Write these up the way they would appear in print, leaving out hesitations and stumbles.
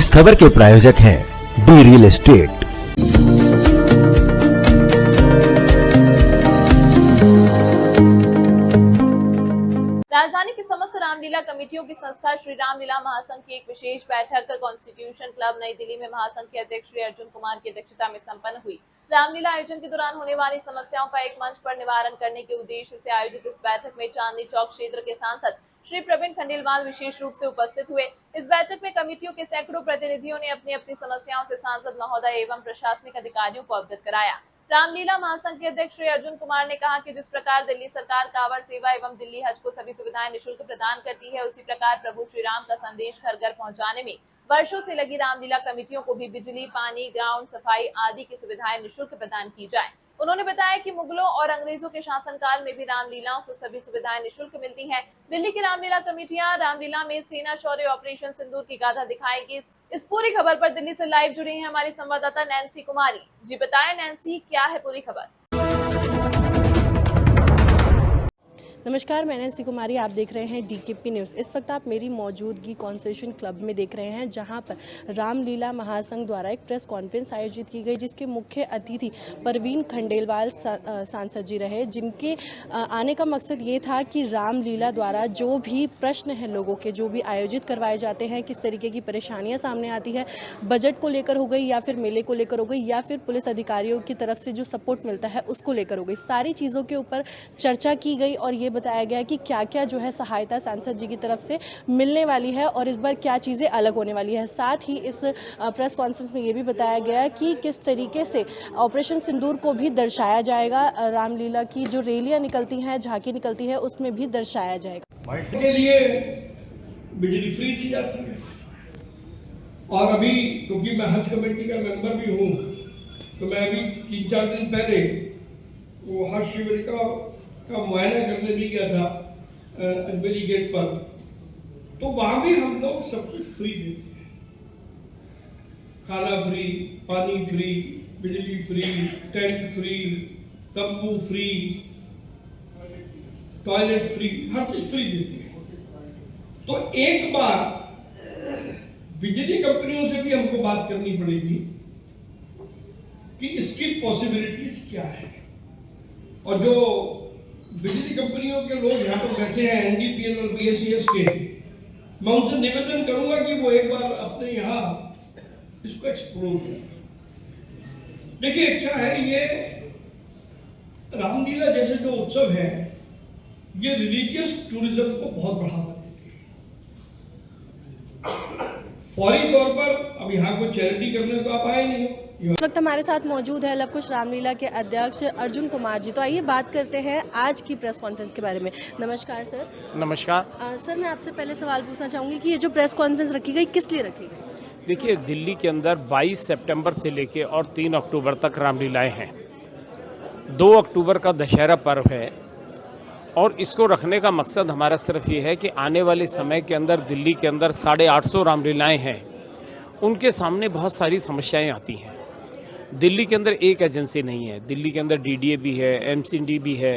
इस खबर के प्रायोजक हैं डी रियल एस्टेट। राजधानी की समस्त रामलीला कमेटियों की संस्था श्री रामलीला महासंघ की एक विशेष बैठक कॉन्स्टिट्यूशन क्लब नई दिल्ली में महासंघ के अध्यक्ष श्री अर्जुन कुमार की अध्यक्षता में संपन्न हुई। रामलीला आयोजन के दौरान होने वाली समस्याओं का एक मंच पर निवारण करने के उद्देश्य से आयोजित इस बैठक में चांदनी चौक क्षेत्र के सांसद श्री प्रवीण खंडेलवाल विशेष रूप से उपस्थित हुए। इस बैठक में कमेटियों के सैकड़ों प्रतिनिधियों ने अपनी अपनी समस्याओं से सांसद महोदय एवं प्रशासनिक अधिकारियों को अवगत कराया। रामलीला महासंघ के अध्यक्ष श्री अर्जुन कुमार ने कहा कि जिस प्रकार दिल्ली सरकार कांवड़ सेवा एवं दिल्ली हज को सभी सुविधाएं निःशुल्क प्रदान करती है, उसी प्रकार प्रभु श्री राम का संदेश घर घर पहुंचाने में वर्षों से लगी रामलीला कमेटियों को भी बिजली, पानी, ग्राउंड, सफाई आदि की सुविधाएं निःशुल्क प्रदान की जाए। उन्होंने बताया कि मुगलों और अंग्रेजों के शासनकाल में भी रामलीलाओं को सभी सुविधाएं निःशुल्क मिलती हैं। दिल्ली की रामलीला कमेटियां रामलीला में सेना शौर्य ऑपरेशन सिंदूर की गाथा दिखाएंगी। इस पूरी खबर पर दिल्ली से लाइव जुड़ी हैं हमारी संवाददाता नैन्सी कुमारी। जी बताएं नैन्सी, क्या है पूरी खबर? नमस्कार, मैं नैन्सी कुमारी, आप देख रहे हैं डीकेपी न्यूज़। इस वक्त आप मेरी मौजूदगी कॉन्स्टिट्यूशन क्लब में देख रहे हैं, जहां पर रामलीला महासंघ द्वारा एक प्रेस कॉन्फ्रेंस आयोजित की गई, जिसके मुख्य अतिथि प्रवीण खंडेलवाल सांसद जी रहे, जिनके आने का मकसद ये था कि रामलीला द्वारा जो भी प्रश्न हैं लोगों के, जो भी आयोजित करवाए जाते हैं, किस तरीके की परेशानियाँ सामने आती है, बजट को लेकर हो गई या फिर मेले को लेकर हो गई या फिर पुलिस अधिकारियों की तरफ से जो सपोर्ट मिलता है उसको लेकर हो गई, सारी चीज़ों के ऊपर चर्चा की गई और ये बताया गया कि क्या क्या जो है सहायता सांसद जी की तरफ से मिलने वाली है और इस बार क्या चीज़ें अलग होने वाली है। साथ ही इस प्रेस कॉन्फ्रेंस में ये भी बताया गया कि किस तरीके से ऑपरेशन सिंदूर को भी दर्शाया जाएगा, रामलीला की जो रैलियां निकलती हैं, झांकी निकलती है, उसमें भी दर्शाया जाएगा। के लिए बिजली फ्री दी जाती है और अभी क्योंकि मैं हज कमेटी का मेंबर भी हूँ, तो मैं अभी 3-4 दिन पहले वो हज शिविर का मुआयना करने भी गया था अजमेरी गेट पर, तो वहां भी हम लोग सब कुछ फ्री देते हैं। खाना फ्री, पानी फ्री, बिजली फ्री, टेंट फ्री, तंबू फ्री, टॉयलेट फ्री, हर चीज फ्री देते हैं। तो एक बार बिजली कंपनियों से भी हमको बात करनी पड़ेगी कि इसकी पॉसिबिलिटीज क्या है, और जो बिजली कंपनियों के लोग यहाँ पर बैठे हैं, एनडीपीएल और बीएसईएस के, मैं उनसे निवेदन करूंगा कि वो एक बार अपने यहाँ इसको एक्सप्लोर करें। देखिए क्या है, ये रामलीला जैसे जो उत्सव है, ये रिलीजियस टूरिज्म को बहुत बढ़ावा देते हैं। फौरी तौर पर अब यहाँ को चैरिटी करने तो आप आए नहीं हो। इस वक्त हमारे साथ मौजूद है लवकुश रामलीला के अध्यक्ष अर्जुन कुमार जी। तो आइए बात करते हैं आज की प्रेस कॉन्फ्रेंस के बारे में। नमस्कार सर। नमस्कार। सर, मैं आपसे पहले सवाल पूछना चाहूँगी कि ये जो प्रेस कॉन्फ्रेंस रखी गई, किस लिए रखी गई? देखिए, दिल्ली के अंदर 22 सितंबर से लेके और 3 अक्टूबर तक रामलीलाएँ हैं। 2 अक्टूबर का दशहरा पर्व है और इसको रखने का मकसद हमारा सिर्फ ये है कि आने वाले समय के अंदर दिल्ली के अंदर 850 रामलीलाएँ हैं, उनके सामने बहुत सारी समस्याएँ आती हैं। दिल्ली के अंदर एक एजेंसी नहीं है, दिल्ली के अंदर डीडीए भी है, एमसीडी भी है,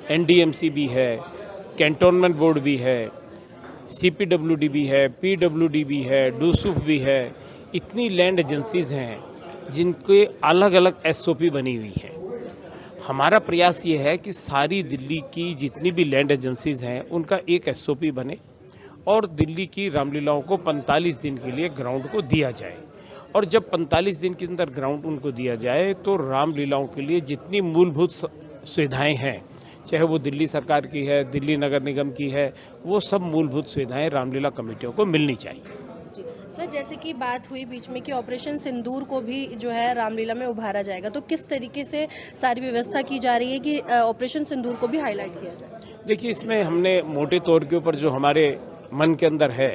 एनडीएमसी भी है, कैंटोनमेंट बोर्ड भी है, सीपीडब्ल्यूडी भी है, पीडब्ल्यूडी भी है, डूसूफ भी है। इतनी लैंड एजेंसीज़ हैं जिनके अलग अलग एसओपी बनी हुई है। हमारा प्रयास ये है कि सारी दिल्ली की जितनी भी लैंड एजेंसीज़ हैं उनका एक एसओपी बने और दिल्ली की रामलीलाओं को 45 दिन के लिए ग्राउंड को दिया जाए। और जब 45 दिन के अंदर ग्राउंड उनको दिया जाए तो रामलीलाओं के लिए जितनी मूलभूत सुविधाएं हैं, चाहे वो दिल्ली सरकार की है, दिल्ली नगर निगम की है, वो सब मूलभूत सुविधाएं रामलीला कमेटियों को मिलनी चाहिए। जी सर, जैसे कि बात हुई बीच में कि ऑपरेशन सिंदूर को भी जो है रामलीला में उभारा जाएगा, तो किस तरीके से सारी व्यवस्था की जा रही है कि ऑपरेशन सिंदूर को भी हाईलाइट किया जाए? देखिए, इसमें हमने मोटे तौर के ऊपर जो हमारे मन के अंदर है,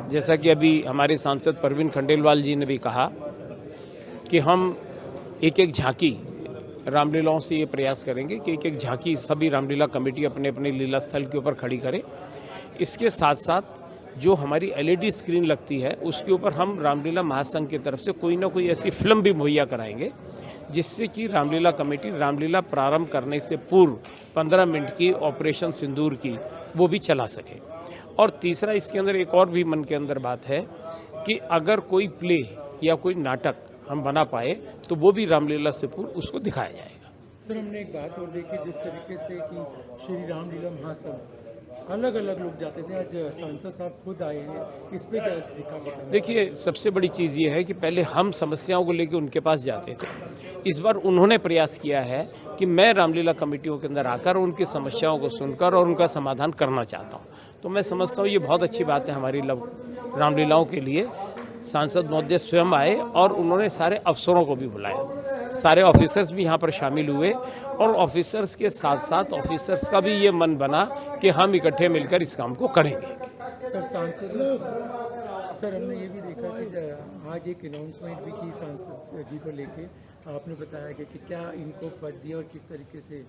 जैसा कि अभी हमारे सांसद प्रवीण खंडेलवाल जी ने भी कहा कि हम एक एक झांकी रामलीलाओं से ये प्रयास करेंगे कि एक एक झांकी सभी रामलीला कमेटी अपने अपने लीला स्थल के ऊपर खड़ी करे। इसके साथ साथ जो हमारी एलईडी स्क्रीन लगती है उसके ऊपर हम रामलीला महासंघ की तरफ से कोई ना कोई ऐसी फिल्म भी मुहैया कराएंगे जिससे कि रामलीला कमेटी रामलीला प्रारंभ करने से पूर्व 15 मिनट की ऑपरेशन सिंदूर की वो भी चला सके। और तीसरा, इसके अंदर एक और भी मन के अंदर बात है कि अगर कोई प्ले या कोई नाटक हम बना पाए तो वो भी रामलीला से पूर्व उसको दिखाया जाएगा। सर, हमने एक बात और देखी, जिस तरीके से कि श्री रामलीला महासंघ अलग अलग लोग जाते थे, आज सांसद साहब खुद आए हैं, इस पे क्या दिखा पड़ा? देखिए, सबसे बड़ी चीज़ ये है कि पहले हम समस्याओं को लेकर उनके पास जाते थे। इस बार उन्होंने प्रयास किया है कि मैं रामलीला कमेटियों के अंदर आकर उनकी समस्याओं को सुनकर और उनका समाधान करना चाहता हूँ। तो मैं समझता हूँ ये बहुत अच्छी बात है हमारी रामलीलाओं के लिए। सांसद महोदय स्वयं आए और उन्होंने सारे अफसरों को भी बुलाया, सारे ऑफिसर्स भी यहाँ पर शामिल हुए और ऑफिसर्स के साथ साथ ऑफिसर्स का भी ये मन बना कि हम इकट्ठे मिलकर इस काम को करेंगे। सर, सर हमने ये भी देखा कि आज एक अनाउंसमेंट भी की सांसद जी को लेके, आपने बताया कि क्या इनको पद दिया और किस तरीके से?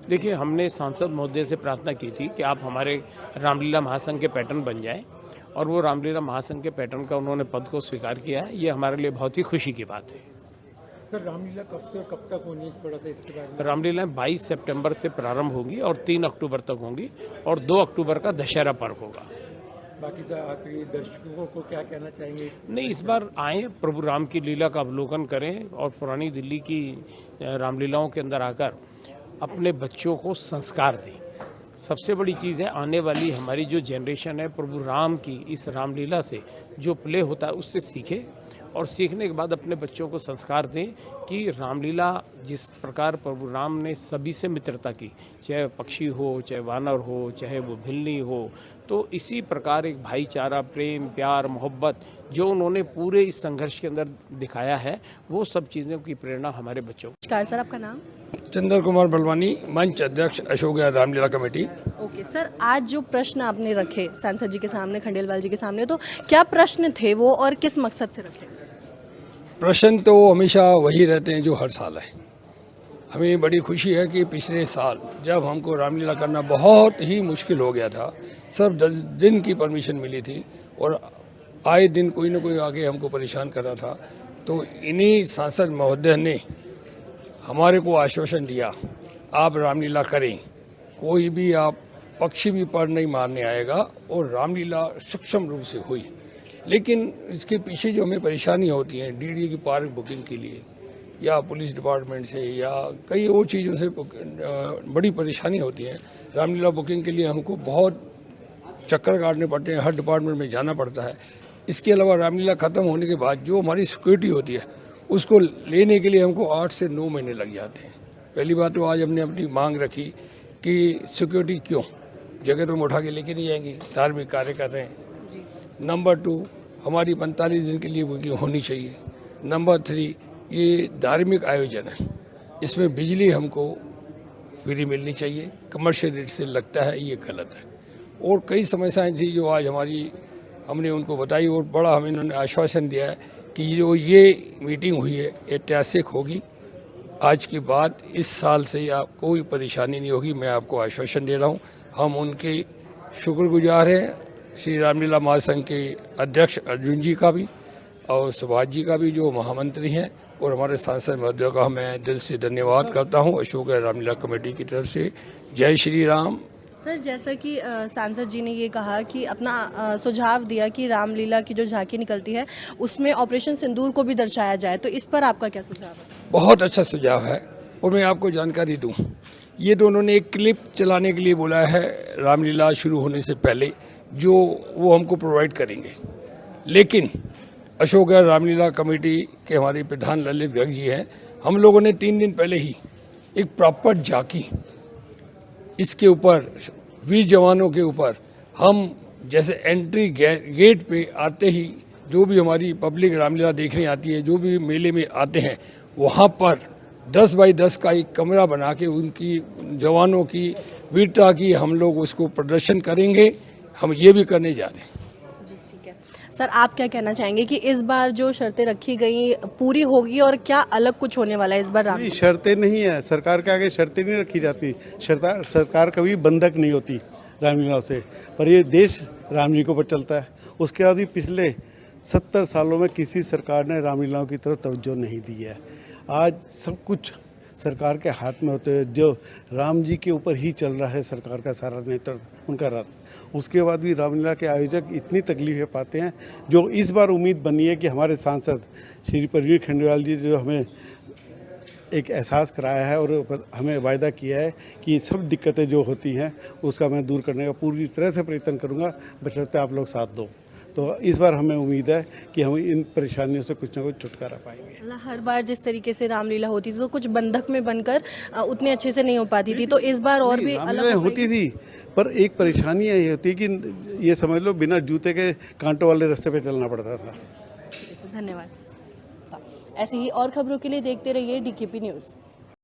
देखिए, हमने सांसद महोदय से प्रार्थना की थी कि आप हमारे रामलीला महासंघ के पैटर्न बन जाएं और वो रामलीला महासंघ के पैटर्न का उन्होंने पद को स्वीकार किया है। ये हमारे लिए बहुत ही खुशी की बात है। सर, रामलीला कब से और कब तक होनी है, थोड़ा सा इसके बारे में? रामलीला 22 सितंबर से प्रारंभ होगी और 3 अक्टूबर तक होंगी और 2 अक्टूबर का दशहरा पर्व होगा। बाकी सर, आखिरी दर्शकों को क्या कहना चाहेंगे? नहीं, इस बार आएँ, प्रभु राम की लीला का अवलोकन करें और पुरानी दिल्ली की रामलीलाओं के अंदर आकर अपने बच्चों को संस्कार दें। सबसे बड़ी चीज़ है, आने वाली हमारी जो जनरेशन है प्रभु राम की इस रामलीला से जो प्ले होता है उससे सीखे और सीखने के बाद अपने बच्चों को संस्कार दें कि रामलीला जिस प्रकार प्रभु राम ने सभी से मित्रता की, चाहे पक्षी हो, चाहे वानर हो, चाहे वो भिल्ली हो, तो इसी प्रकार एक भाईचारा, प्रेम, प्यार, मोहब्बत जो उन्होंने पूरे इस संघर्ष के अंदर दिखाया है, वो सब चीज़ों की प्रेरणा हमारे बच्चों को। नमस्कार सर, आपका नाम? चंद्र कुमार बलवानी, मंच अध्यक्ष Ashok Vihar Ramlila committee. Okay sir, आज जो प्रश्न आपने रखे सांसद जी के सामने, खंडेलवाल जी के सामने, तो क्या प्रश्न थे वो और किस मकसद से रखे? प्रश्न तो हमेशा वही रहते हैं जो हर साल है। हमें बड़ी खुशी है कि पिछले साल जब हमको रामलीला करना बहुत ही मुश्किल हो गया था, सब 10 दिन की परमिशन मिली थी और आए दिन कोई ना कोई आके हमको परेशान कर रहा था, तो इन्हीं सांसद महोदय ने हमारे को आश्वासन दिया, आप रामलीला करें, कोई भी आप पक्षी भी पर नहीं मारने आएगा और रामलीला सूक्ष्म रूप से हुई। लेकिन इसके पीछे जो हमें परेशानी होती है डीडीए की पार्क बुकिंग के लिए या पुलिस डिपार्टमेंट से या कई और चीज़ों से बड़ी परेशानी होती है। रामलीला बुकिंग के लिए हमको बहुत चक्कर काटने पड़ते हैं, हर डिपार्टमेंट में जाना पड़ता है। इसके अलावा रामलीला ख़त्म होने के बाद जो हमारी सिक्योरिटी होती है उसको लेने के लिए हमको 8 से 9 महीने लग जाते हैं। पहली बात तो आज हमने अपनी मांग रखी कि सिक्योरिटी क्यों, जगह तो हम उठा के लेके नहीं जाएंगे, धार्मिक कार्य कर रहे हैं। नंबर 2, हमारी 45 दिन के लिए बुकिंग होनी चाहिए। नंबर 3, ये धार्मिक आयोजन है, इसमें बिजली हमको फ्री मिलनी चाहिए, कमर्शियल रेट से लगता है, ये गलत है। और कई समस्याएं थी जो आज हमने उनको बताई और बड़ा हमें उन्होंने आश्वासन दिया है कि जो ये मीटिंग हुई है ऐतिहासिक होगी। आज के बाद इस साल से आप कोई परेशानी नहीं होगी, मैं आपको आश्वासन दे रहा हूँ। हम उनके शुक्रगुजार हैं, श्री रामलीला महासंघ के अध्यक्ष अर्जुन जी का भी और सुभाष जी का भी जो महामंत्री हैं, और हमारे सांसद महोदय का मैं दिल से धन्यवाद करता हूँ अशोक रामलीला कमेटी की तरफ से। जय श्री राम। सर, जैसा कि सांसद जी ने ये कहा कि अपना सुझाव दिया कि रामलीला की जो झांकी निकलती है उसमें ऑपरेशन सिंदूर को भी दर्शाया जाए, तो इस पर आपका क्या सुझाव है? बहुत अच्छा सुझाव है और मैं आपको जानकारी दूं, ये तो उन्होंने एक क्लिप चलाने के लिए बोला है रामलीला शुरू होने से पहले, जो वो हमको प्रोवाइड करेंगे। लेकिन अशोक रामलीला कमेटी के हमारे प्रधान ललित गर्ग जी हैं, हम लोगों ने 3 दिन पहले ही एक प्रॉपर झांकी इसके ऊपर, वीर जवानों के ऊपर, हम जैसे एंट्री गेट पे आते ही जो भी हमारी पब्लिक रामलीला देखने आती है, जो भी मेले में आते हैं, वहाँ पर 10 बाई 10 का एक कमरा बना के उनकी जवानों की वीरता की हम लोग उसको प्रदर्शन करेंगे। हम ये भी करने जा रहे हैं। जी ठीक है सर, आप क्या कहना चाहेंगे कि इस बार जो शर्तें रखी गई पूरी होगी और क्या अलग कुछ होने वाला है इस बार? नहीं, शर्तें नहीं है, सरकार के आगे शर्तें नहीं रखी जाती। सरकार कभी बंधक नहीं होती रामलीला से, पर ये देश राम जी के ऊपर चलता है। उसके बाद भी पिछले 70 सालों में किसी सरकार ने रामलीलाओं की तरफ तवज्जो नहीं दी है। आज सब कुछ सरकार के हाथ में होते हुए जो राम जी के ऊपर ही चल रहा है सरकार का सारा नेतृत्व, उनका रथ, उसके बाद भी रामलीला के आयोजक इतनी तकलीफें पाते हैं, जो इस बार उम्मीद बनी है कि हमारे सांसद श्री प्रवीण खंडेलवाल जी जो हमें एक एहसास कराया है और हमें वायदा किया है कि सब दिक्कतें जो होती हैं उसका मैं दूर करने का पूरी तरह से प्रयत्न करूंगा, बशर्ते आप लोग साथ दो। तो इस बार हमें उम्मीद है कि हम इन परेशानियों से कुछ ना कुछ छुटकारा पाएंगे। हर बार जिस तरीके से रामलीला होती थी तो कुछ बंधक में बनकर उतने अच्छे से नहीं हो पाती थी, तो इस बार और भी अलग होती थी। पर एक परेशानी ये होती कि ये समझ लो बिना जूते के कांटों वाले रास्ते पे चलना पड़ता था। धन्यवाद। ऐसी ही और खबरों के लिए देखते रहिए DKP न्यूज़।